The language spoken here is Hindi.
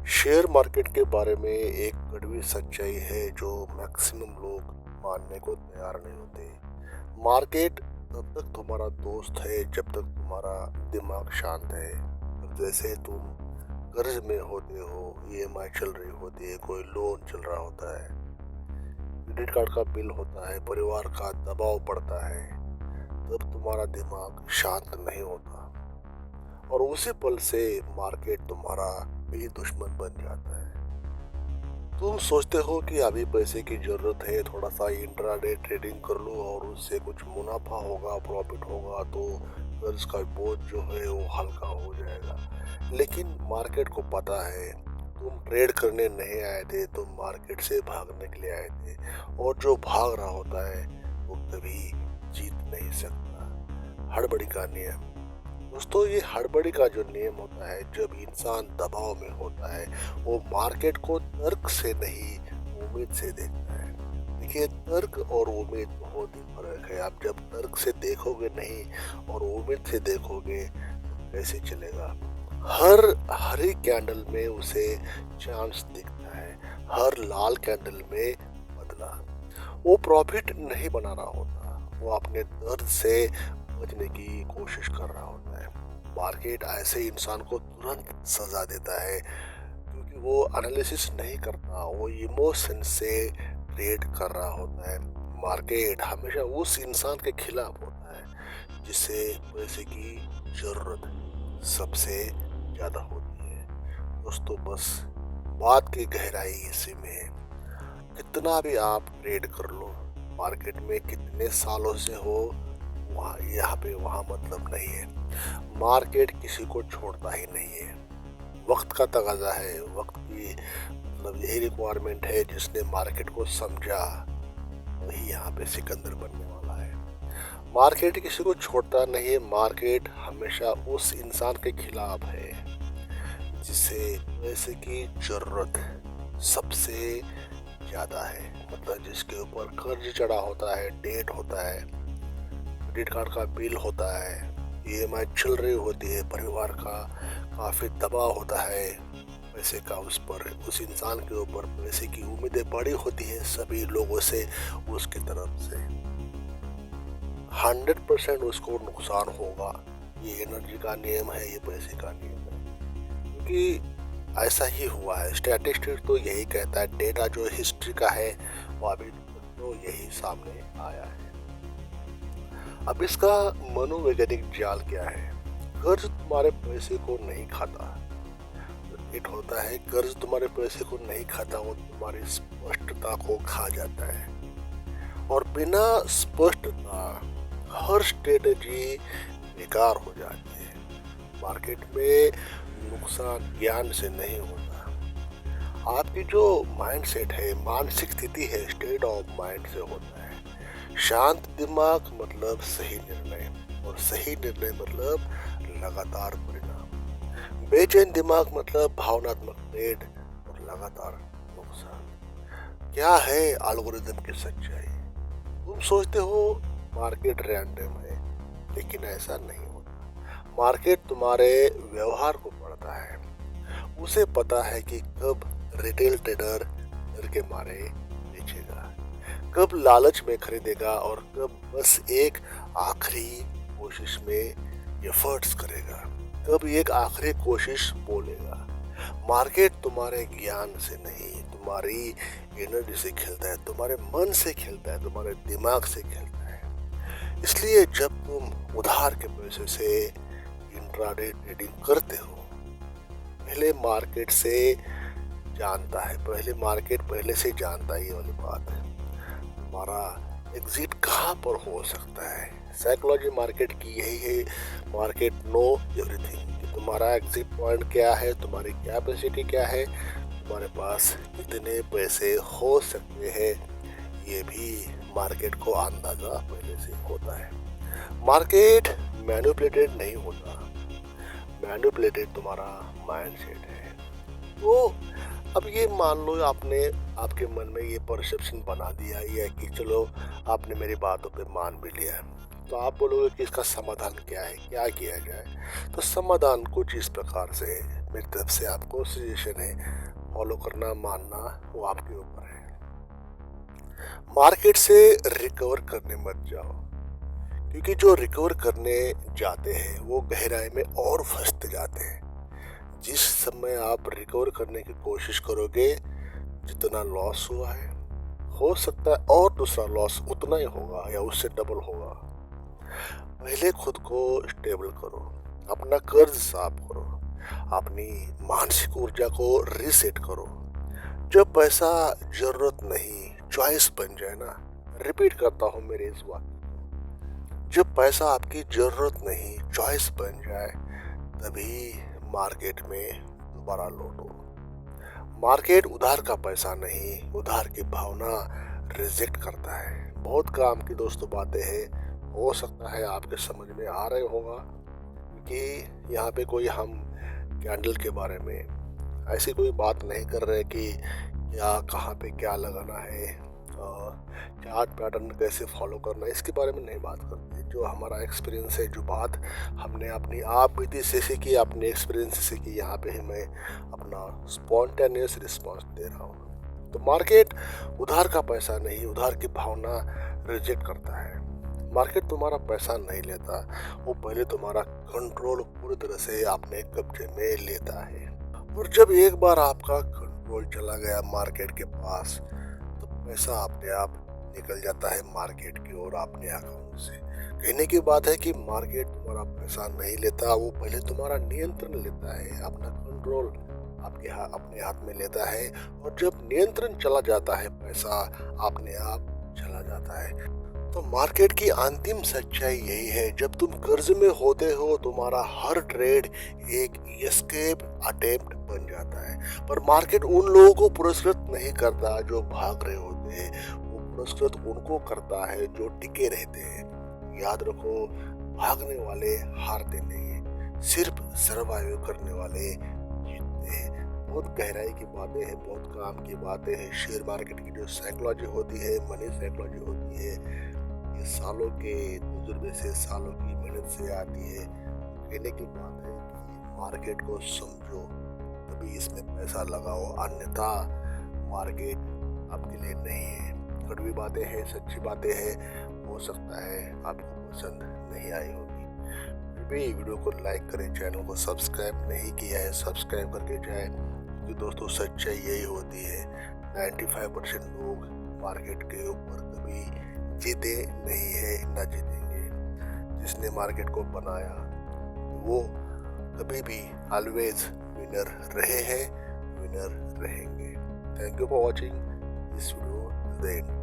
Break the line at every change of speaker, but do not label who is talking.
शेयर मार्केट के बारे में एक कड़वी सच्चाई है जो मैक्सिमम लोग मानने को तैयार नहीं होते। मार्केट तब तक तुम्हारा दोस्त है जब तक तुम्हारा दिमाग शांत है। और जैसे तुम कर्ज में होते हो, ईएमआई चल रही होती है, कोई लोन चल रहा होता है, क्रेडिट कार्ड का बिल होता है, परिवार का दबाव पड़ता है, तब तुम्हारा दिमाग शांत नहीं होता और उसी पल से मार्केट तुम्हारा भी दुश्मन बन जाता है। तुम सोचते हो कि अभी पैसे की जरूरत है, थोड़ा सा इंट्राडे ट्रेडिंग कर लो और उससे कुछ मुनाफा होगा, प्रॉफिट होगा तो कर्ज का बोझ जो है वो हल्का हो जाएगा। लेकिन मार्केट को पता है तुम ट्रेड करने नहीं आए थे, तुम मार्केट से भागने के लिए आए थे और जो भाग रहा होता है वो कभी जीत नहीं सकता। हड़बड़ी का नियम। दोस्तों, ये हड़बड़ी का जो नियम होता है, जब इंसान दबाव में होता है वो मार्केट को तर्क से नहीं उम्मीद से देखता है। देखिए, तर्क और उम्मीद बहुत ही फर्क है। आप जब तर्क से देखोगे नहीं और उम्मीद से देखोगे तो कैसे चलेगा। हर हरी कैंडल में उसे चांस दिखता है, हर लाल कैंडल में बदला। वो प्रॉफिट नहीं बना रहा होता, वो अपने दर्द से बचने की कोशिश कर रहा होता है। मार्केट ऐसे इंसान को तुरंत सजा देता है क्योंकि वो एनालिसिस नहीं करता, वो इमोशन से ट्रेड कर रहा होता है। मार्केट हमेशा उस इंसान के खिलाफ होता है जिसे पैसे की जरूरत सबसे ज्यादा होती है। दोस्तों, बस बात की गहराई इसी में है। कितना भी आप ट्रेड कर लो, मार्केट में कितने सालों से हो, वहाँ यहाँ पे वहाँ मतलब नहीं है। मार्केट किसी को छोड़ता ही नहीं है। वक्त का तकाजा है, वक्त की मतलब यही रिक्वायरमेंट है। जिसने मार्केट को समझा वही यहाँ पे सिकंदर बनने वाला है। मार्केट किसी को छोड़ता नहीं है। मार्केट हमेशा उस इंसान के खिलाफ है जिसे पैसे की जरूरत सबसे ज्यादा है, मतलब जिसके ऊपर कर्ज चढ़ा होता है, डेट होता है, क्रेडिट कार्ड का बिल होता है, ईएमआई चल रही होती है, परिवार का काफी दबाव होता है पैसे का उस पर, उस इंसान के ऊपर पैसे की उम्मीदें बड़ी होती है सभी लोगों से, उसकी तरफ से 100% उसको नुकसान होगा। ये एनर्जी का नियम है, ये पैसे का नियम है, क्योंकि ऐसा ही हुआ है। स्टैटिस्टिक्स तो यही कहता है, डेटा जो हिस्ट्री का है वो अभी तो यही सामने आया है। अब इसका मनोवैज्ञानिक जाल क्या है। कर्ज तुम्हारे पैसे को नहीं खाता। हिट होता है, कर्ज तुम्हारे पैसे को नहीं खाता, वो तुम्हारी स्पष्टता को खा जाता है और बिना स्पष्टता हर स्ट्रेटेजी बेकार हो जाती है। मार्केट में नुकसान ज्ञान से नहीं होता, आपकी जो माइंडसेट है, मानसिक स्थिति है, स्टेट ऑफ माइंड से होता है। शांत दिमाग मतलब सही निर्णय और सही निर्णय मतलब लगातार परिणाम। बेचैन दिमाग मतलब भावनात्मक ट्रेड और लगातार नुकसान। क्या है एल्गोरिदम की सच्चाई। तुम सोचते हो मार्केट रैंडम है, लेकिन ऐसा नहीं होता। मार्केट तुम्हारे व्यवहार को पढ़ता है। उसे पता है कि कब रिटेल ट्रेडर डर के मारे बेचेगा, कब लालच में खरीदेगा और कब बस एक आखिरी कोशिश में एफर्ट्स करेगा, कब एक आखिरी कोशिश बोलेगा। मार्केट तुम्हारे ज्ञान से नहीं, तुम्हारी एनर्जी से खेलता है, तुम्हारे मन से खेलता है, तुम्हारे दिमाग से खेलता है। इसलिए जब तुम उधार के पैसे से इंट्राडे ट्रेडिंग करते हो, पहले मार्केट से जानता है, पहले मार्केट पहले से जानता है ये वाली बात है तुम्हारा एग्जिट कहाँ पर हो सकता है। साइकोलॉजी मार्केट की यही है, मार्केट नो एवरीथिंग। तुम्हारा एग्जिट पॉइंट क्या है, तुम्हारी कैपेसिटी क्या है, तुम्हारे पास कितने पैसे हो सकते हैं, ये भी मार्केट को अंदाजा पहले से होता है। मार्केट मैनिपुलेटेड नहीं होता, मैनिपुलेटेड तुम्हारा माइंडसेट है। तो अब ये मान लो आपने आपके मन में ये परसेप्शन बना दिया ये कि चलो आपने मेरी बातों पे मान भी लिया, तो आप बोलोगे कि इसका समाधान क्या है, क्या किया जाए। तो समाधान कुछ इस प्रकार से है। मेरी तरफ से आपको सजेशन है, फॉलो करना मानना वो आपके ऊपर है। मार्केट से रिकवर करने मत जाओ, क्योंकि जो रिकवर करने जाते हैं वो गहराई में और फंसते जाते हैं। जिस समय आप रिकवर करने की कोशिश करोगे, जितना लॉस हुआ है हो सकता है और दूसरा लॉस उतना ही होगा या उससे डबल होगा। पहले खुद को स्टेबल करो, अपना कर्ज साफ करो, अपनी मानसिक ऊर्जा को रीसेट करो। जब पैसा जरूरत नहीं चॉइस बन जाए ना, रिपीट करता हूँ मेरे इस वाक्य को, जब पैसा आपकी जरूरत नहीं चॉइस बन जाए, तभी मार्केट में दोबारा लौटो। मार्केट उधार का पैसा नहीं, उधार की भावना रिजेक्ट करता है। बहुत काम की दोस्तों बातें हैं, हो सकता है आपके समझ में आ रहे होगा, क्योंकि यहाँ पे कोई हम कैंडल के बारे में ऐसी कोई बात नहीं कर रहे कि क्या कहाँ पे क्या लगाना है, चार्ट पैटर्न कैसे फॉलो करना है, इसके बारे में नहीं बात करते। जो हमारा एक्सपीरियंस है, जो बात हमने अपनी आप बीती से सीखी, अपने एक्सपीरियंस से सीखी, यहाँ पे ही मैं अपना स्पॉन्टेनियस रिस्पॉन्स दे रहा हूँ। तो मार्केट उधार का पैसा नहीं, उधार की भावना रिजेक्ट करता है। मार्केट तुम्हारा पैसा नहीं लेता, वो पहले तुम्हारा कंट्रोल पूरी तरह से अपने कब्जे में लेता है। और जब एक बार आपका कंट्रोल चला गया मार्केट के पास, तो पैसा अपने आप निकल जाता है मार्केट की ओर अपने अकाउंट से। कहने की बात है कि मार्केट तुम्हारा पैसा नहीं लेता, वो पहले तुम्हारा नियंत्रण लेता है, अपना कंट्रोल अपने हाथ में लेता है। और जब नियंत्रण चला जाता है, पैसा अपने आप चला जाता है। तो मार्केट की अंतिम सच्चाई यही है, जब तुम कर्ज में होते हो, तुम्हारा हर ट्रेड एक एस्केप अटेम्प्ट बन जाता है। पर मार्केट उन लोगों को पुरस्कृत नहीं करता जो भाग रहे होते हैं, वो पुरस्कृत उनको करता है जो टिके रहते हैं। याद रखो, भागने वाले हारते नहीं है, सिर्फ सर्वाइव करने वाले जीतते हैं। बहुत गहराई की बातें हैं, बहुत काम की बातें हैं। शेयर मार्केट की जो साइकोलॉजी होती है, मनी साइकोलॉजी होती है, ये सालों के तजुर्बे से, सालों की मेहनत से आती है। कहने की बात है कि मार्केट को समझो, तभी इसमें पैसा लगाओ, अन्यथा मार्केट आपके लिए नहीं है। कड़वी बातें हैं, सच्ची बातें हैं, हो सकता है आपको पसंद नहीं आई होगी। फिर भी वीडियो को लाइक करें, चैनल को सब्सक्राइब नहीं किया है सब्सक्राइब करके जाएं, क्योंकि दोस्तों सच्चाई यही होती है, 95% लोग मार्केट के ऊपर कभी जीते नहीं है, ना जीतेंगे। जिसने मार्केट को बनाया वो कभी भी ऑलवेज विनर रहे हैं, विनर रहेंगे। Thank you for watching this video the end.